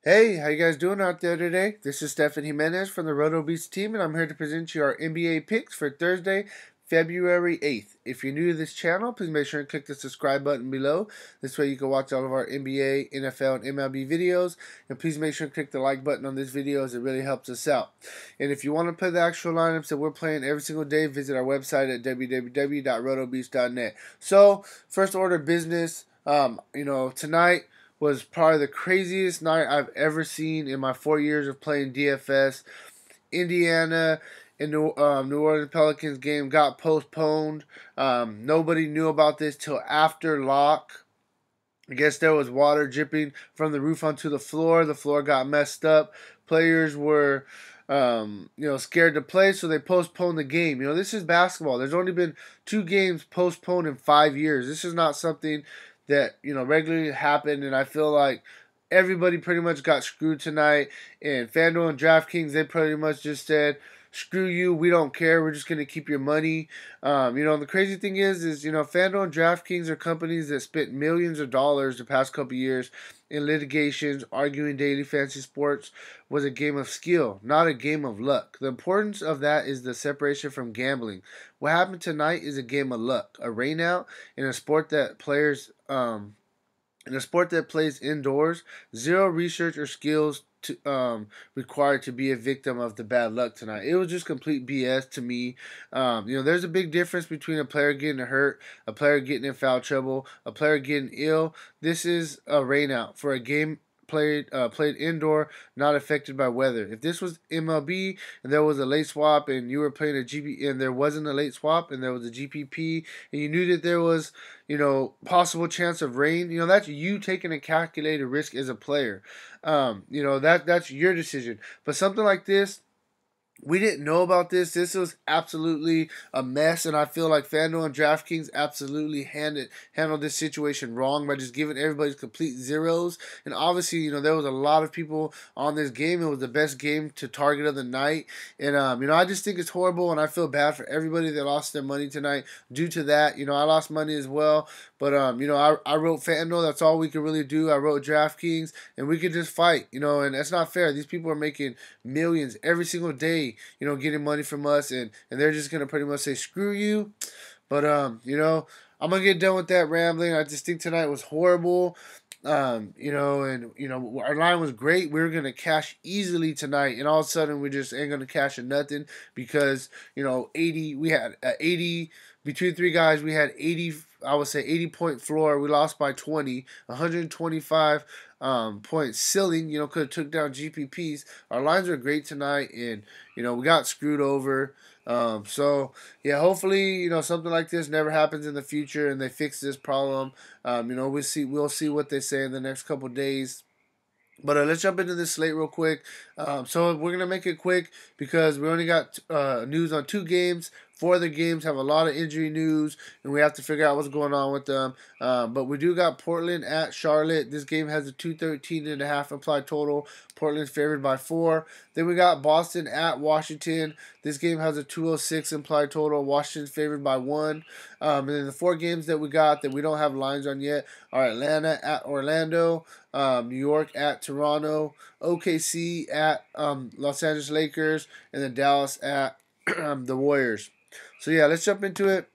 Hey, how you guys doing out there today? This is Stefan Jimenez from the Roto Beats team, and I'm here to present you our NBA picks for Thursday, February 8th. If you're new to this channel, please make sure and click the subscribe button below. This way you can watch all of our NBA, NFL, and MLB videos. And please make sure and click the like button on this video as it really helps us out. And if you want to play the actual lineups that we're playing every single day, visit our website at www.rotobeats.net. So, first order of business, tonight was probably the craziest night I've ever seen in my 4 years of playing DFS. Indiana and New Orleans Pelicans game got postponed. Nobody knew about this till after lock. I guess there was water dripping from the roof onto the floor. The floor got messed up. Players were, scared to play, so they postponed the game. This is basketball. There's only been 2 games postponed in 5 years. This is not something that regularly happened, and I feel like everybody pretty much got screwed tonight. And Fanduel and DraftKings, they pretty much just said, "Screw you, we don't care. We're just gonna keep your money." The crazy thing is Fanduel and DraftKings are companies that spent millions of dollars the past couple years in litigations, arguing daily fantasy sports was a game of skill, not a game of luck. The importance of that is the separation from gambling. What happened tonight is a game of luck, a rainout in a sport that plays indoors. Zero research or skills required to be a victim of the bad luck tonight. It was just complete BS to me. There's a big difference between a player getting hurt, a player getting in foul trouble, a player getting ill. This is a rainout for a game played indoor, not affected by weather. If this was MLB and there was a late swap and you were playing a GP and there wasn't a late swap and there was a GPP and you knew that there was possible chance of rain, that's you taking a calculated risk as a player. That's your decision. But something like this, we didn't know about this. This was absolutely a mess, and I feel like FanDuel and DraftKings absolutely handled this situation wrong by just giving everybody complete zeros. And obviously, there was a lot of people on this game. It was the best game to target of the night, and I just think it's horrible, and I feel bad for everybody that lost their money tonight due to that. I lost money as well, but I wrote FanDuel. That's all we could really do. I wrote DraftKings, and we could just fight. And that's not fair. These people are making millions every single day, getting money from us, and they're just gonna pretty much say screw you. But I'm gonna get done with that rambling. I just think tonight was horrible. Our line was great. We were gonna cash easily tonight, and all of a sudden we just ain't gonna cash in nothing because 80. We had 80 between 3 guys. We had 80. I would say 80-point floor. We lost by 20, 125 point ceiling. Could have took down GPPs. Our lines were great tonight, and we got screwed over. Yeah, hopefully something like this never happens in the future, and they fix this problem. We'll see what they say in the next couple days. But let's jump into this slate real quick. So we're going to make it quick because we only got news on 2 games. 4 other games have a lot of injury news, and we have to figure out what's going on with them. But we do got Portland at Charlotte. This game has a 213.5 implied total. Portland's favored by 4. Then we got Boston at Washington. This game has a 206 implied total. Washington's favored by 1. And then the 4 games that we got that we don't have lines on yet are Atlanta at Orlando, New York at Toronto, OKC at Los Angeles Lakers, and then Dallas at the Warriors. So yeah, let's jump into it.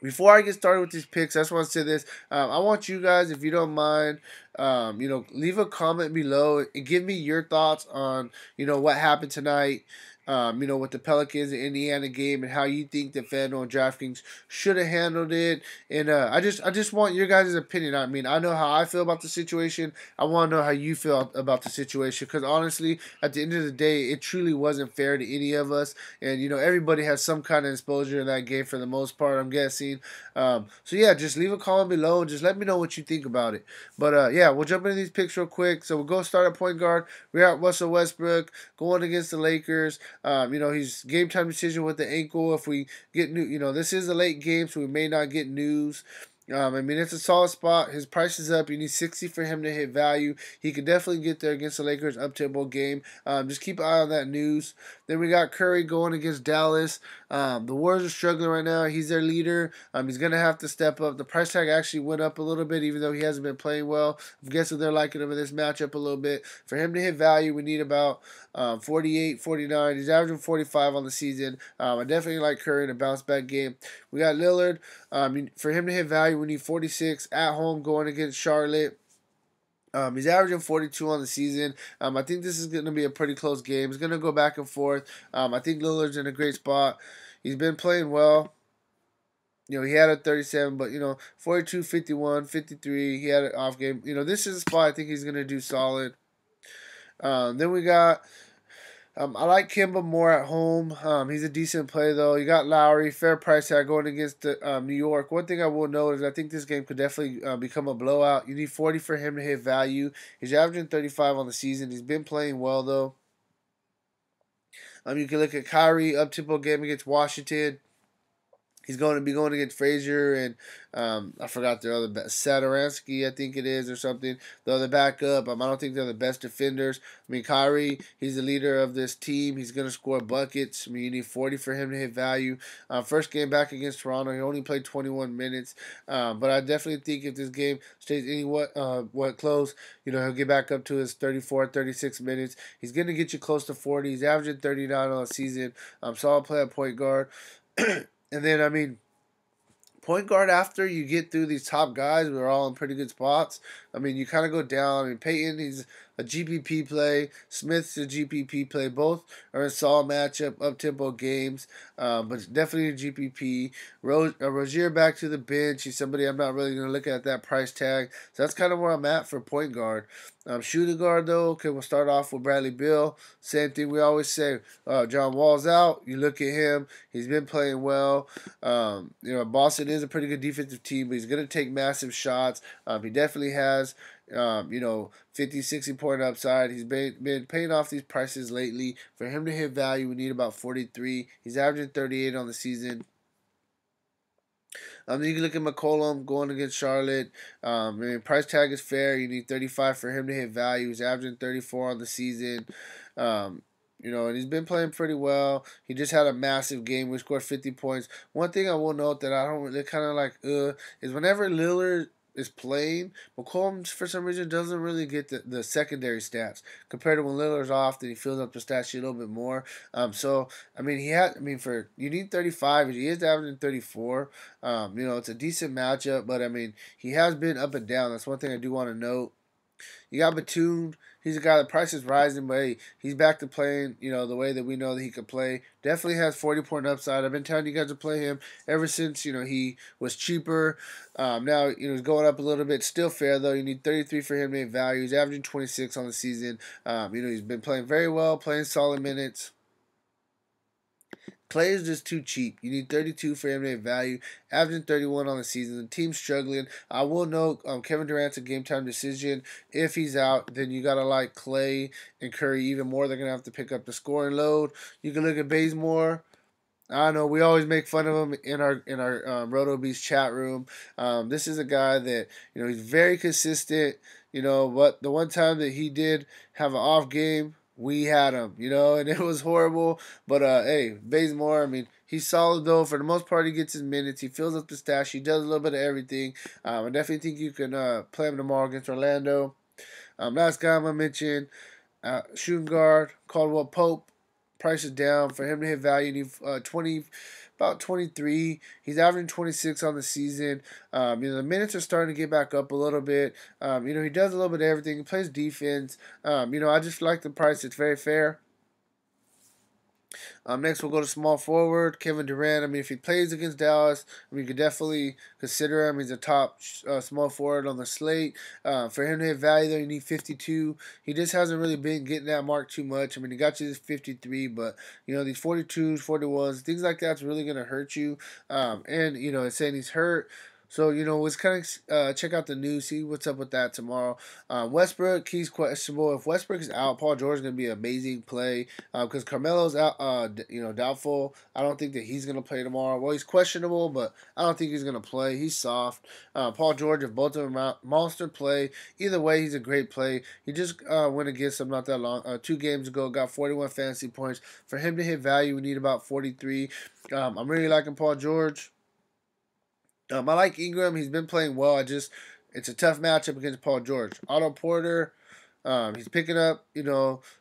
Before I get started with these picks, I just want to say this. I want you guys, if you don't mind, leave a comment below and give me your thoughts on, what happened tonight, with the Pelicans and Indiana game and how you think that FanDuel and DraftKings should have handled it. And I just want your guys' opinion. I mean, I know how I feel about the situation. I want to know how you feel about the situation because honestly, at the end of the day, it truly wasn't fair to any of us. And everybody has some kind of exposure in that game for the most part, I'm guessing. So yeah, just leave a comment below and just let me know what you think about it. But yeah, we'll jump into these picks real quick. So we'll go start at point guard. We got Russell Westbrook going against the Lakers. He's game time decision with the ankle. If we get new, this is a late game, so we may not get news. I mean, it's a solid spot. His price is up. You need 60 for him to hit value. He could definitely get there against the Lakers up-tempo game. Just keep an eye on that news. Then we got Curry going against Dallas. The Warriors are struggling right now. He's their leader. He's going to have to step up. The price tag actually went up a little bit, even though he hasn't been playing well. I'm guessing they're liking him in this matchup a little bit. For him to hit value, we need about 48, 49. He's averaging 45 on the season. I definitely like Curry in a bounce-back game. We got Lillard. For him to hit value, we need 46 at home going against Charlotte. He's averaging 42 on the season. I think this is going to be a pretty close game. It's going to go back and forth. I think Lillard's in a great spot. He's been playing well. He had a 37, but, 42, 51, 53. He had an off game. This is a spot I think he's going to do solid. Then we got... I like Kemba more at home. He's a decent play, though. You got Lowry, fair price tag going against New York. One thing I will note is I think this game could definitely become a blowout. You need 40 for him to hit value. He's averaging 35 on the season. He's been playing well, though. You can look at Kyrie, up-tempo game against Washington. He's going to be going against Frazier and I forgot their other Sadaransky, I think it is, or something. The other backup. I don't think they're the best defenders. I mean, Kyrie, he's the leader of this team. He's going to score buckets. I mean, you need 40 for him to hit value. First game back against Toronto, he only played 21 minutes. But I definitely think if this game stays what close, he'll get back up to his 34, 36 minutes. He's going to get you close to 40. He's averaging 39 on the season. Solid play at point guard. And then, point guard after you get through these top guys, we're all in pretty good spots. You kind of go down. Peyton, he's a GPP play. Smith's a GPP play. Both are in solid matchup, up-tempo games, but definitely a GPP. Rozier back to the bench. He's somebody I'm not really going to look at that price tag. So that's kind of where I'm at for point guard. Shooting guard, though, okay, we'll start off with Bradley Beal. Same thing we always say. John Wall's out. You look at him. He's been playing well. Boston is a pretty good defensive team, but he's going to take massive shots. He definitely has, 50, 60 point upside. He's been paying off these prices lately. For him to hit value, we need about 43. He's averaging 38 on the season. You can look at McCollum going against Charlotte. Price tag is fair. You need 35 for him to hit value. He's averaging 34 on the season. And he's been playing pretty well. He just had a massive game. We scored 50 points. One thing I will note that I don't really kind of like is whenever Lillard is playing, McCollum for some reason doesn't really get the secondary stats compared to when Lillard's off. Then he fills up the stat sheet a little bit more. You need 35. He is averaging 34. It's a decent matchup, but he has been up and down. That's one thing I do want to note. You got Batum. He's a guy, the price is rising, but hey, he's back to playing, the way that we know that he could play. Definitely has 40-point upside. I've been telling you guys to play him ever since, he was cheaper. Now, he's going up a little bit. Still fair, though. You need 33 for him to hit value. He's averaging 26 on the season. He's been playing very well, playing solid minutes. Klay is just too cheap. You need 32 for him to hit value, averaging 31 on the season. The team's struggling. I will note Kevin Durant's a game-time decision. If he's out, then you got to like Klay and Curry even more. They're going to have to pick up the scoring load. You can look at Bazemore. I know we always make fun of him in our RotoBeast chat room. This is a guy that, he's very consistent. But the one time that he did have an off game, we had him, and it was horrible. But, hey, Bazemore, he's solid, though. For the most part, he gets his minutes. He fills up the stash. He does a little bit of everything. I definitely think you can play him tomorrow against Orlando. Last guy I'm going to mention, shooting guard, Caldwell Pope. Price is down. For him to hit value, you need about 23. He's averaging 26 on the season. The minutes are starting to get back up a little bit. He does a little bit of everything. He plays defense. I just like the price. It's very fair. Next, we'll go to small forward, Kevin Durant. If he plays against Dallas, you could definitely consider him. He's a top small forward on the slate. For him to hit value, though, you need 52. He just hasn't really been getting that mark too much. He got you this 53, but, these 42s, 41s, things like that's really going to hurt you. It's saying he's hurt. So, let's kind of check out the news, see what's up with that tomorrow. Westbrook, he's questionable. If Westbrook is out, Paul George is going to be an amazing play because Carmelo's out, doubtful. I don't think that he's going to play tomorrow. Well, he's questionable, but I don't think he's going to play. He's soft. Paul George, if both of them out, monster play. Either way, he's a great play. He just went against them not that long, 2 games ago, got 41 fantasy points. For him to hit value, we need about 43. I'm really liking Paul George. I like Ingram. He's been playing well. It's a tough matchup against Paul George. Otto Porter, he's picking up,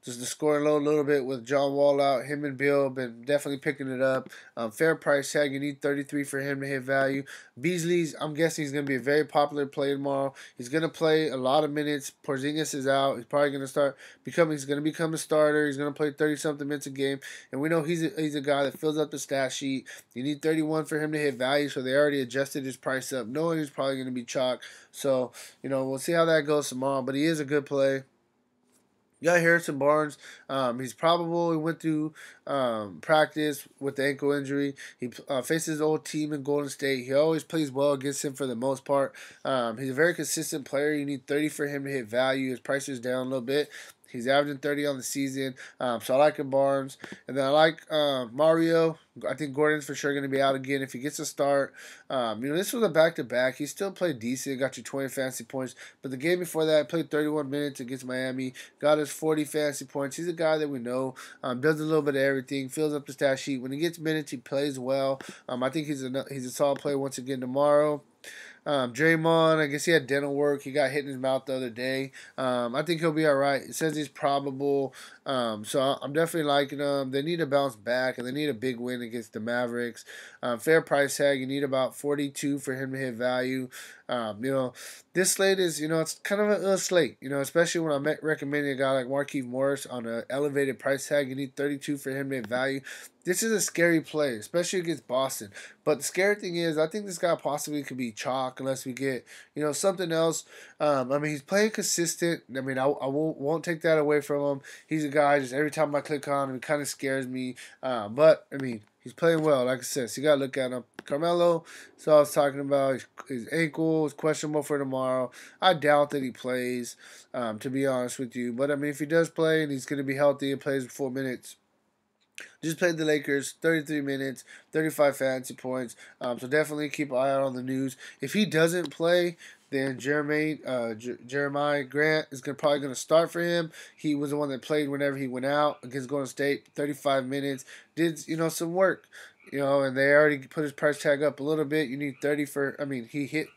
just the scoring load a little bit with John Wall out. Him and Bill been definitely picking it up. Fair price tag. You need 33 for him to hit value. Beasley's, I'm guessing he's going to be a very popular play tomorrow. He's going to play a lot of minutes. Porzingis is out. He's probably going to he's going to become a starter. He's going to play 30-something minutes a game. And we know he's a guy that fills up the stat sheet. You need 31 for him to hit value, so they already adjusted his price up, knowing he's probably going to be chalk. So, we'll see how that goes tomorrow. But he is a good play. You got Harrison Barnes. He's probable. He went through practice with the ankle injury. He faces his old team in Golden State. He always plays well against him for the most part. He's a very consistent player. You need 30 for him to hit value. His price is down a little bit. He's averaging 30 on the season. So I like him, Barnes. And then I like Mario. I think Gordon's for sure going to be out again if he gets a start. This was a back-to-back. He still played decent. Got you 20 fantasy points. But the game before that, played 31 minutes against Miami. Got us 40 fantasy points. He's a guy that we know. Does a little bit of everything. Fills up the stat sheet. When he gets minutes, he plays well. I think he's a solid player once again tomorrow. Draymond, I guess he had dental work. He got hit in his mouth the other day. I think he'll be all right. It says he's probable. So I'm definitely liking him. They need to bounce back, and they need a big win against the Mavericks. Fair price tag. You need about 42 for him to hit value. This slate is, it's kind of a slate, especially when I'm recommending a guy like Markieff Morris on an elevated price tag. You need 32 for him to hit value. This is a scary play, especially against Boston. But the scary thing is, I think this guy possibly could be chalk unless we get, something else. He's playing consistent. I won't take that away from him. He's a guy, just every time I click on him, it kind of scares me. But he's playing well, like I said, so you got to look at him. Carmelo, so I was talking about his ankle is questionable for tomorrow. I doubt that he plays, to be honest with you. But, if he does play and he's going to be healthy and plays 4 minutes, just played the Lakers, 33 minutes, 35 fantasy points. So definitely keep an eye out on the news. If he doesn't play, then Jerami Grant is probably going to start for him. He was the one that played whenever he went out against Golden State, 35 minutes. Did, some work, and they already put his price tag up a little bit. You need 30 he hit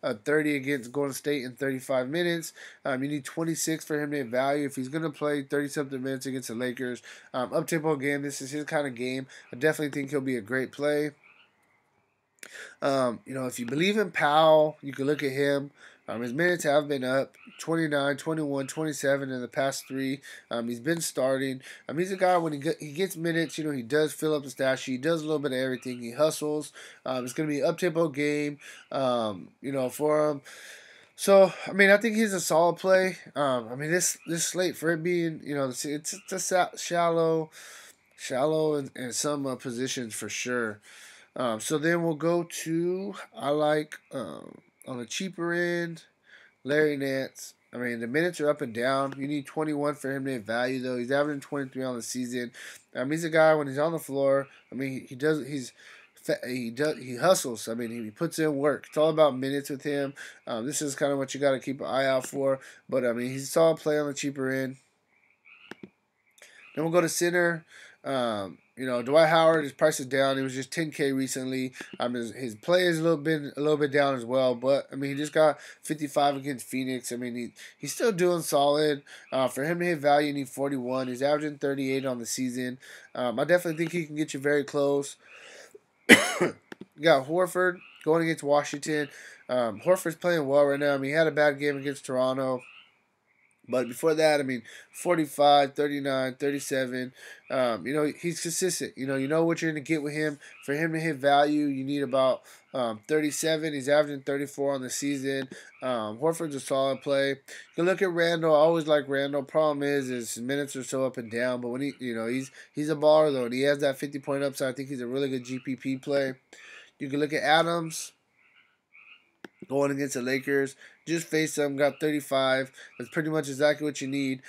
30 against Golden State in 35 minutes. You need 26 for him to hit value. If he's going to play 30-something minutes against the Lakers, up-tempo game, this is his kind of game. I definitely think he'll be a great play. If you believe in Powell, you can look at him. His minutes have been up 29, 21, 27 in the past 3. He's been starting. He's a guy when he gets minutes, he does fill up the stat sheet. He does a little bit of everything. He hustles. It's going to be an up-tempo game, for him. So, I think he's a solid play. This slate, for it being, it's a shallow in some positions for sure. So then we'll go to, I like, on the cheaper end, Larry Nance. The minutes are up and down. You need 21 for him to hit value, though. He's averaging 23 on the season. He's a guy, when he's on the floor, he hustles. He puts in work. It's all about minutes with him. This is kind of what you got to keep an eye out for. But, he's a solid play on the cheaper end. Then we'll go to center. Dwight Howard, his price is down. He was just 10K recently. His play is a little bit down as well. But he just got 55 against Phoenix. He's still doing solid. For him to hit value, you need 41. He's averaging 38 on the season. I definitely think he can get you very close. You got Horford going against Washington. Horford's playing well right now. He had a bad game against Toronto. But before that, 45, 39, 37. He's consistent. You know what you're going to get with him. For him to hit value, you need about 37. He's averaging 34 on the season. Horford's a solid play. You can look at Randall. I always like Randall. Problem is his minutes are so up and down. But when he's a baller, though, and he has that 50-point upside. I think he's a really good GPP play. You can look at Adams. going against the Lakers. Just face them, got 35. That's pretty much exactly what you need.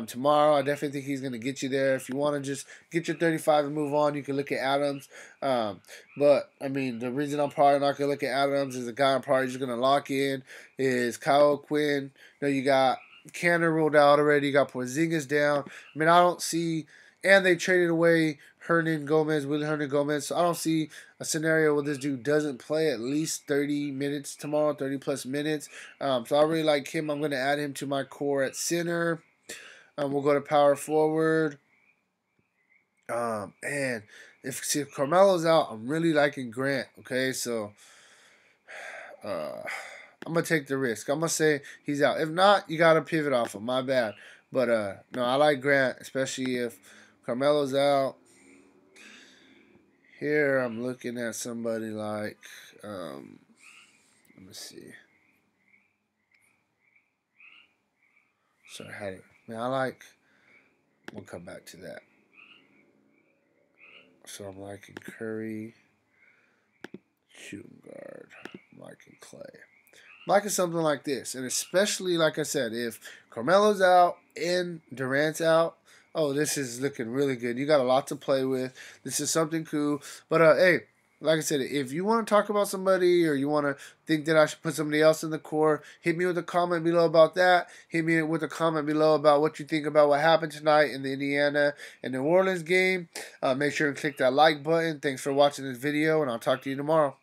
Tomorrow, I definitely think he's going to get you there. If you want to just get your 35 and move on, you can look at Adams. But, I mean, the reason I'm probably not going to look at Adams is the guy I'm probably just going to lock in is Kyle Quinn. You got Canner ruled out already. You got Porzingis down. I mean, I don't see... And they traded away Willie Hernan Gomez. So I don't see a scenario where this dude doesn't play at least 30 minutes tomorrow, 30-plus minutes. So I really like him. I'm going to add him to my core at center. We'll go to power forward. And if Carmelo's out, I'm really liking Grant. Okay, so I'm going to take the risk. I'm going to say he's out. If not, you got to pivot off him. My bad. But, no, I like Grant, especially if Carmelo's out. Here I'm looking at somebody like, let me see. Sorry, I had it. Man, we'll come back to that. So I'm liking Curry, shooting guard. I'm liking Klay. I'm liking something like this. And especially, like I said, if Carmelo's out and Durant's out, oh, this is looking really good. You got a lot to play with. This is something cool. But, hey, like I said, if you want to talk about somebody or you want to think that I should put somebody else in the core, hit me with a comment below about that. Hit me with a comment below about what you think about what happened tonight in the Indiana and New Orleans game. Make sure and click that like button. Thanks for watching this video, and I'll talk to you tomorrow.